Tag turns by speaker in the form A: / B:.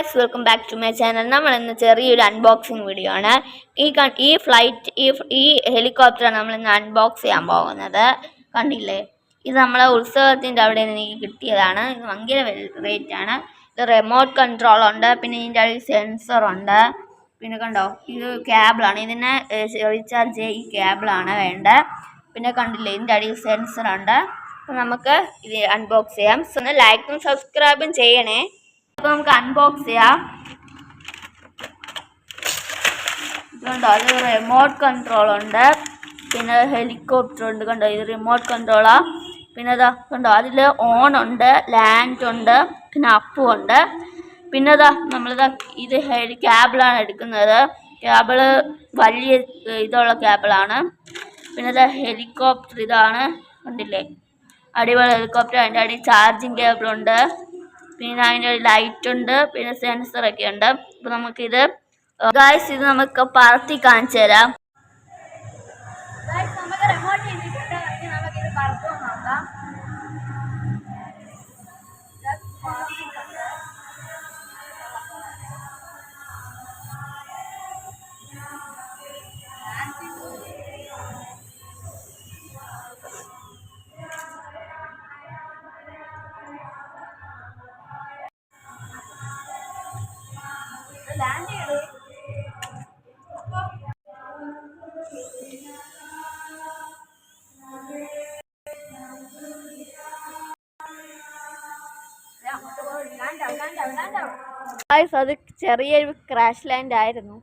A: Guys, welcome back to my channel. നമ്മൾ ഇന്ന് ചെറിയൊരു അൺബോക്സിങ് വീഡിയോ ആണ്. ഈ ഹെലികോപ്റ്ററാണ് നമ്മൾ ഇന്ന് അൺബോക്സ് ചെയ്യാൻ പോകുന്നത്. കണ്ടില്ലേ, ഇത് നമ്മളെ ഉത്സവത്തിൻ്റെ അവിടെ നിന്ന് എനിക്ക് കിട്ടിയതാണ്. ഇത് ഭയങ്കര റേറ്റ് ആണ്. ഇത് റിമോട്ട് കൺട്രോൾ ഉണ്ട്, പിന്നെ ഇതിൻ്റെ അടിയിൽ സെൻസർ ഉണ്ട്. പിന്നെ കണ്ടോ, ഇത് കേബിളാണ്. ഇതിനെ റീചാർജ് ചെയ്യാൻ ഈ കേബിളാണ് വേണ്ടത്. പിന്നെ കണ്ടില്ലേ, ഇതിൻ്റെ അടിയിൽ സെൻസർ ഉണ്ട്. അപ്പം നമുക്ക് ഇത് അൺബോക്സ് ചെയ്യാം. സോ ഒന്ന് ലൈക്കും സബ്സ്ക്രൈബും ചെയ്യണേ. അപ്പോൾ നമുക്ക് അൺബോക്സ് ചെയ്യാം. കണ്ടോ, അത് റിമോട്ട് കൺട്രോൾ ഉണ്ട്, പിന്നെ ഹെലികോപ്റ്റർ ഉണ്ട്. കണ്ടോ, ഇത് റിമോട്ട് കൺട്രോളാ. പിന്നെ അതാ കണ്ടോ, അതിൽ ഓൺ ഉണ്ട്, ലാൻഡ് ഉണ്ട്, പിന്നെ അപ്പും ഉണ്ട്. പിന്നെ അതാ നമ്മളിതാ ഇത് കേബിളാണ് എടുക്കുന്നത്. കേബിള് വലിയ ഇതുള്ള കേബിളാണ്. പിന്നെ ഇതാ ഹെലികോപ്റ്റർ ഇതാണ്, കണ്ടില്ലേ, അടിപൊളി ഹെലികോപ്റ്റർ. അതിൻ്റെ അടിയിൽ ചാർജിങ് കേബിളുണ്ട്, പിന്നെ അതിൻ്റെ ലൈറ്റ് ഉണ്ട്, പിന്നെ സെൻസറൊക്കെ ഉണ്ട്. അപ്പോൾ നമുക്കിത് ഗായ്സ്, ഇത് നമുക്ക് പറത്തി കാണിച്ചു തരാം. നമുക്ക് റിമോട്ട് ചെയ്തിട്ടുണ്ട്, നമുക്കിത് പറത്തും നോക്കാം. ലാൻഡ് ചെയ്തു. അത് ചെറിയൊരു ക്രാഷ് ലാൻഡ് ആയിരുന്നു.